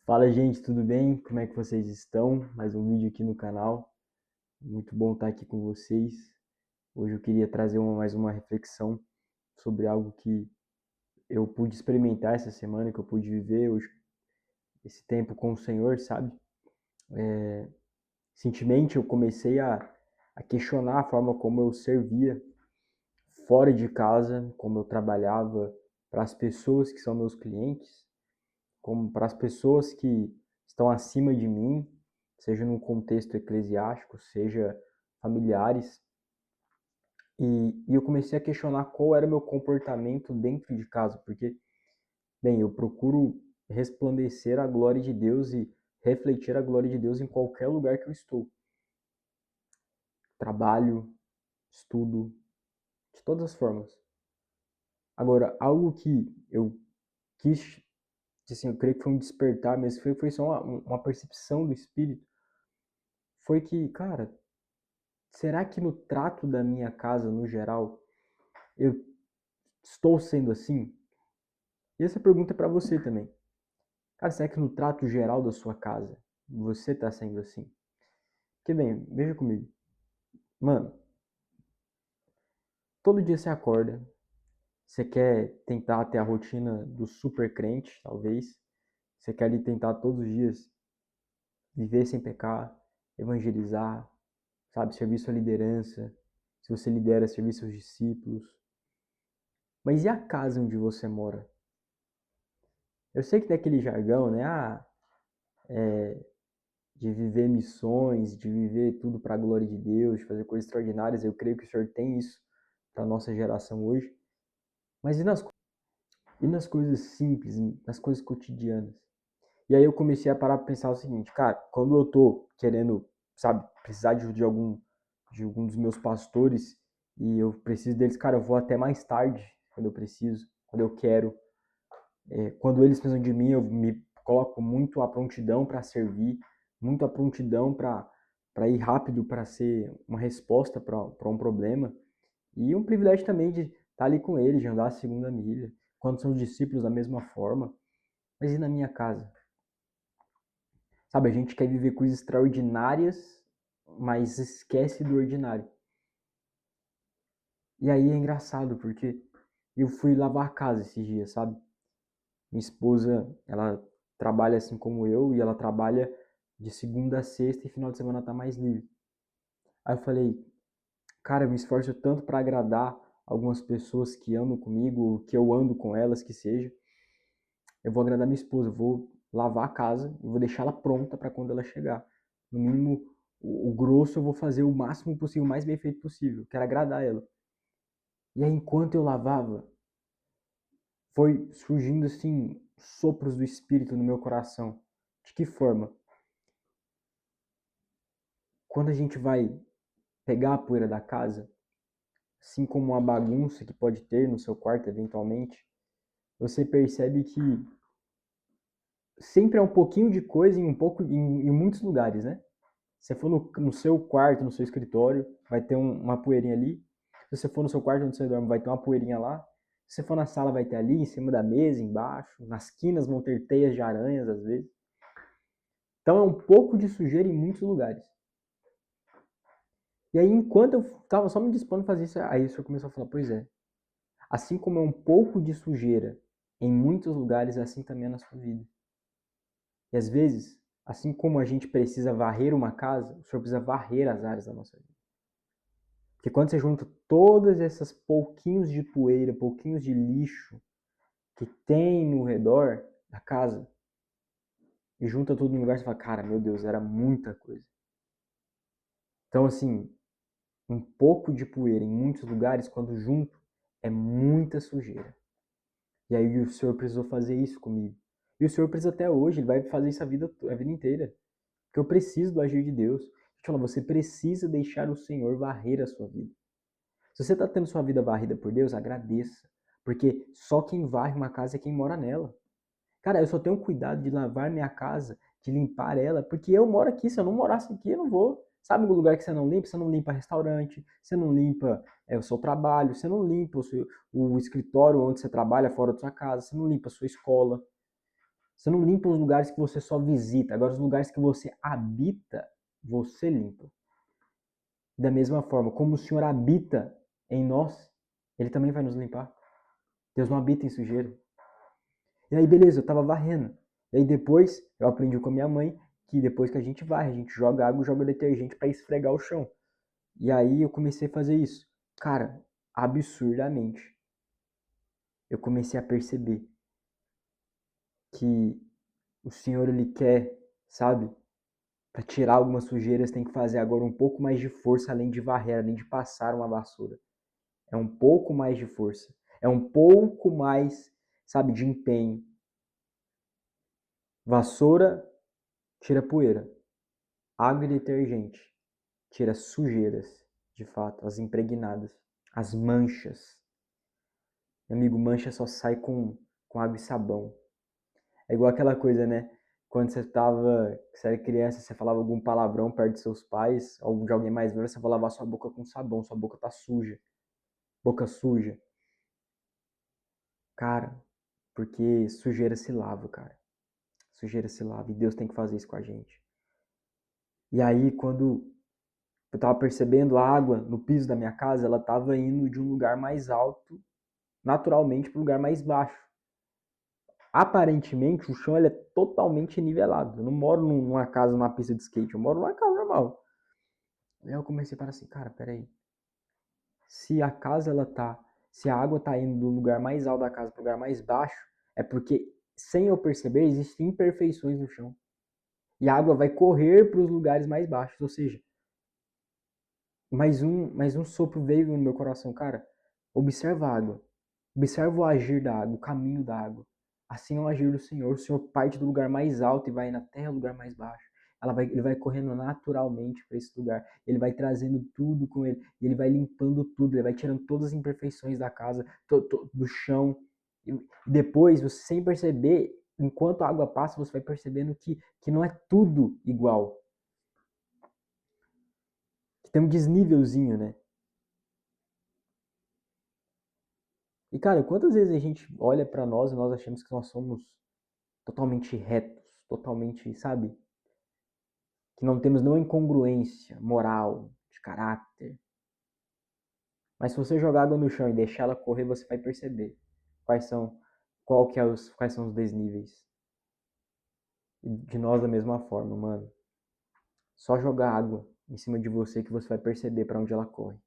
Fala, gente, tudo bem? Como é que vocês estão? Mais um vídeo aqui no canal. Muito bom estar aqui com vocês. Hoje eu queria trazer mais uma reflexão sobre algo que eu pude experimentar essa semana, que eu pude viver hoje, esse tempo com o Senhor, sabe? Recentemente eu comecei a questionar a forma como eu servia fora de casa, como eu trabalhava para as pessoas que são meus clientes, como para as pessoas que estão acima de mim, seja num contexto eclesiástico, seja familiares. E eu comecei a questionar qual era o meu comportamento dentro de casa, porque, bem, eu procuro resplandecer a glória de Deus e refletir a glória de Deus em qualquer lugar que eu estou. Trabalho, estudo, de todas as formas. Agora, algo que eu quis, assim, eu creio que foi um despertar, mas foi só uma percepção do Espírito, foi que, cara, será que no trato da minha casa, no geral, eu estou sendo assim? E essa pergunta é para você também. Cara, será que no trato geral da sua casa, você está sendo assim? Porque, bem, veja comigo. Mano, todo dia você acorda, você quer tentar ter a rotina do super crente, talvez. Você quer ali tentar todos os dias viver sem pecar, evangelizar, sabe, servir sua liderança. Se você lidera, servir seus discípulos. Mas e a casa onde você mora? Eu sei que tem aquele jargão, né? De viver missões, de viver tudo para a glória de Deus, de fazer coisas extraordinárias. Eu creio que o Senhor tem isso para a nossa geração hoje. Mas e nas coisas simples, nas coisas cotidianas? E aí eu comecei a parar para pensar o seguinte, cara, quando eu tô querendo, sabe, precisar de algum dos meus pastores e eu preciso deles, cara, eu vou até mais tarde, quando eu preciso, quando eu quero. Quando eles precisam de mim, eu me coloco muito à prontidão para servir, muito à prontidão para ir rápido para ser uma resposta para um problema. E um privilégio também de estar ali com eles, de andar a segunda milha, quando são discípulos da mesma forma. Mas e na minha casa? Sabe, a gente quer viver coisas extraordinárias, mas esquece do ordinário. E aí é engraçado, porque eu fui lavar a casa esses dias, sabe? Minha esposa, ela trabalha assim como eu e ela trabalha de segunda a sexta e final de semana tá mais livre. Aí eu falei, cara, eu me esforço tanto para agradar algumas pessoas que andam comigo, que eu ando com elas, que seja. Eu vou agradar minha esposa, eu vou lavar a casa e vou deixar ela pronta para quando ela chegar. No mínimo, o grosso eu vou fazer o máximo possível, o mais bem feito possível. Quero agradar ela. E aí, enquanto eu lavava, foi surgindo assim sopros do Espírito no meu coração. De que forma? Quando a gente vai pegar a poeira da casa, assim como uma bagunça que pode ter no seu quarto eventualmente, você percebe que sempre é um pouquinho de coisa em muitos lugares, né? Se você for no seu quarto, no seu escritório, vai ter uma poeirinha ali. Se você for no seu quarto onde você dorme, vai ter uma poeirinha lá. Se você for na sala, vai ter ali, em cima da mesa, embaixo. Nas quinas vão ter teias de aranhas, às vezes. Então é um pouco de sujeira em muitos lugares. E aí, enquanto eu tava só me dispondo a fazer isso, aí o senhor começou a falar, pois é, assim como é um pouco de sujeira em muitos lugares, assim também é na sua vida. E às vezes, assim como a gente precisa varrer uma casa, o senhor precisa varrer as áreas da nossa vida. Porque quando você junta todas essas pouquinhos de poeira, pouquinhos de lixo que tem no redor da casa, e junta tudo em lugar, você fala, cara, meu Deus, era muita coisa. Então, assim, um pouco de poeira em muitos lugares, quando junto, é muita sujeira. E aí o Senhor precisou fazer isso comigo. E o Senhor precisa até hoje, Ele vai fazer isso a vida inteira. Porque eu preciso do agir de Deus. Deixa eu falar, você precisa deixar o Senhor varrer a sua vida. Se você está tendo sua vida varrida por Deus, agradeça. Porque só quem varre uma casa é quem mora nela. Cara, eu só tenho cuidado de lavar minha casa, de limpar ela, porque eu moro aqui. Se eu não morasse aqui, eu não vou. Sabe o lugar que você não limpa? Você não limpa restaurante, você não limpa o seu trabalho, você não limpa o escritório onde você trabalha fora da sua casa, você não limpa a sua escola. Você não limpa os lugares que você só visita. Agora, os lugares que você habita, você limpa. Da mesma forma, como o Senhor habita em nós, Ele também vai nos limpar. Deus não habita em sujeira. E aí, beleza, eu tava varrendo. E aí depois, eu aprendi com a minha mãe que depois que a gente varre, a gente joga água e joga detergente para esfregar o chão. E aí eu comecei a fazer isso. Cara, absurdamente. Eu comecei a perceber que o Senhor, Ele quer, sabe? Para tirar algumas sujeiras, tem que fazer agora um pouco mais de força, além de varrer, além de passar uma vassoura. É um pouco mais de força. É um pouco mais, sabe, de empenho. Vassoura tira poeira. Água e detergente tira sujeiras, de fato, as impregnadas, as manchas. Meu amigo, mancha só sai com água e sabão. É igual aquela coisa, né? Quando você era criança, você falava algum palavrão perto de seus pais, ou de alguém mais velho, você vai lavar sua boca com sabão, sua boca tá suja. Boca suja. Cara, porque sujeira se lava, cara. Sujeira se lava. E Deus tem que fazer isso com a gente. E aí, quando eu tava percebendo a água no piso da minha casa, ela tava indo de um lugar mais alto, naturalmente, para um lugar mais baixo. Aparentemente, o chão ele é totalmente nivelado. Eu não moro numa casa, numa pista de skate, eu moro numa casa normal. Aí eu comecei a falar assim, cara, peraí. Se a casa ela tá, se a água tá indo do lugar mais alto da casa para o lugar mais baixo, é porque, sem eu perceber, existem imperfeições no chão. E a água vai correr para os lugares mais baixos. Ou seja, mais um sopro veio no meu coração, cara. Observa a água. Observa o agir da água, o caminho da água. Assim é o agir do Senhor. O Senhor parte do lugar mais alto e vai até o lugar mais baixo. Ele vai correndo naturalmente para esse lugar. Ele vai trazendo tudo com ele. E ele vai limpando tudo. Ele vai tirando todas as imperfeições da casa, do chão. E depois, você sem perceber, enquanto a água passa, você vai percebendo que não é tudo igual. Que tem um desnívelzinho, né? E, cara, quantas vezes a gente olha para nós e nós achamos que nós somos totalmente retos, totalmente, sabe? Que não temos nenhuma incongruência moral, de caráter. Mas se você jogar água no chão e deixar ela correr, você vai perceber quais são, quais são os desníveis. E de nós da mesma forma, mano. Só jogar água em cima de você que você vai perceber para onde ela corre.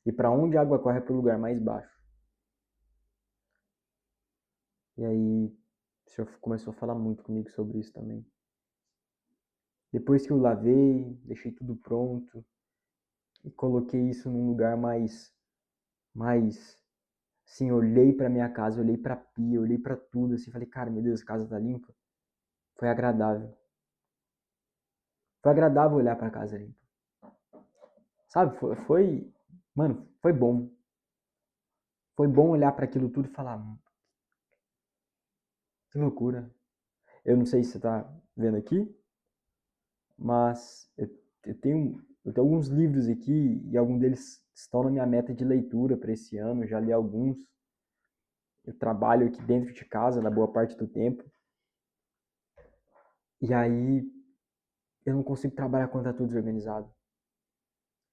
E para onde a água corre é para o lugar mais baixo. E aí, o senhor começou a falar muito comigo sobre isso também. Depois que eu lavei, deixei tudo pronto e coloquei isso num lugar mais, assim, olhei para minha casa, olhei para pia, olhei para tudo, assim, falei, cara, meu Deus, a casa tá limpa. Foi agradável. Foi agradável olhar para casa limpa. Sabe? Mano, foi bom. Foi bom olhar para aquilo tudo e falar, que loucura. Eu não sei se você tá vendo aqui, mas eu tenho alguns livros aqui e alguns deles estão na minha meta de leitura para esse ano. Já li alguns. Eu trabalho aqui dentro de casa na boa parte do tempo. E aí eu não consigo trabalhar quando tá tudo desorganizado.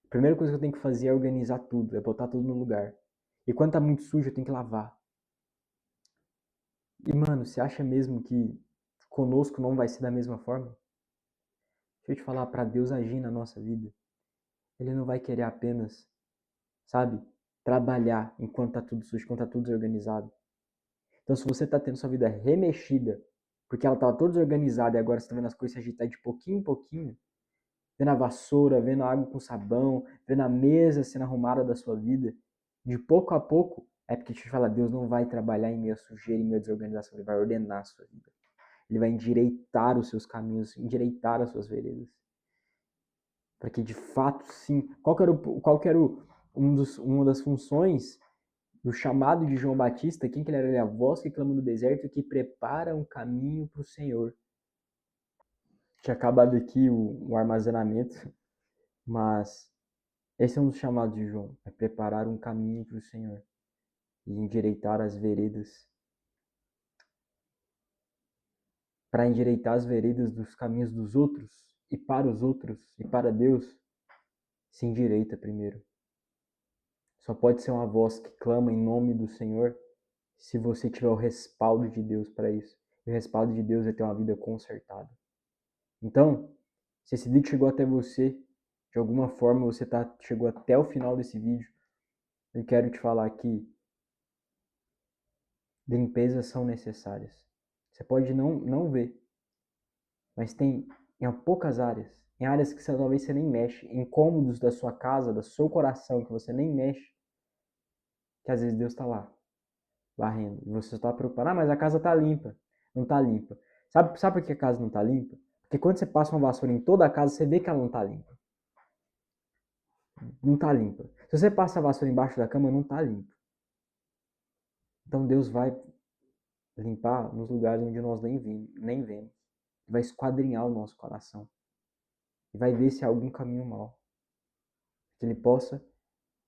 A primeira coisa que eu tenho que fazer é organizar tudo, é botar tudo no lugar. E quando tá muito sujo, eu tenho que lavar. E mano, você acha mesmo que conosco não vai ser da mesma forma? Deixa eu te falar, para Deus agir na nossa vida, Ele não vai querer apenas, sabe, trabalhar enquanto tá tudo sujo, enquanto tá tudo desorganizado. Então, se você tá tendo sua vida remexida, porque ela tava toda desorganizada e agora você tá vendo as coisas se agitar de pouquinho em pouquinho, vendo a vassoura, vendo a água com sabão, vendo a mesa sendo arrumada da sua vida, de pouco a pouco, é porque te fala, Deus não vai trabalhar em meia sujeira, em meia desorganização, Ele vai ordenar a sua vida. Ele vai endireitar os seus caminhos, endireitar as suas veredas. Para que de fato, sim. Qual que era uma das funções do chamado de João Batista? Quem que ele era? Ele é a voz que clama no deserto, que prepara um caminho para o Senhor. Tinha acabado aqui o armazenamento, mas esse é um dos chamados de João, é preparar um caminho para o Senhor e endireitar as veredas. para endireitar as veredas dos caminhos dos outros e para os outros e para Deus, se endireita primeiro. Só pode ser uma voz que clama em nome do Senhor se você tiver o respaldo de Deus para isso. E o respaldo de Deus é ter uma vida consertada. Então, se esse vídeo chegou até você, de alguma forma você chegou até o final desse vídeo, eu quero te falar que limpezas são necessárias. Você pode não ver, mas tem em poucas áreas, em áreas que talvez você nem mexe, em cômodos da sua casa, do seu coração que você nem mexe, que às vezes Deus está lá, varrendo. E você está preocupado, mas a casa está limpa. Não está limpa. Sabe por que a casa não está limpa? Porque quando você passa uma vassoura em toda a casa, você vê que ela não está limpa. Não está limpa. Se você passa a vassoura embaixo da cama, não está limpa. Então Deus vai limpar nos lugares onde nós nem vemos. Vai esquadrinhar o nosso coração. E vai ver se há algum caminho mau. Que Ele possa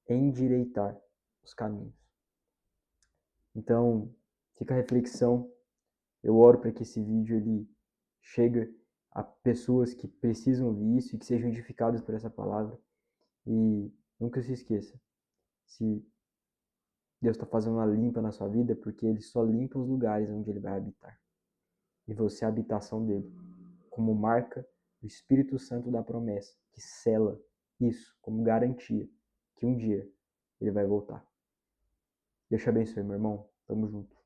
endireitar os caminhos. Então, fica a reflexão. Eu oro para que esse vídeo ele chegue a pessoas que precisam ouvir isso e que sejam edificadas por essa palavra. E nunca se esqueça, se Deus está fazendo uma limpa na sua vida, é porque Ele só limpa os lugares onde Ele vai habitar. E você é a habitação dEle, como marca do Espírito Santo da promessa, que sela isso como garantia que um dia Ele vai voltar. Deus te abençoe, meu irmão. Tamo junto.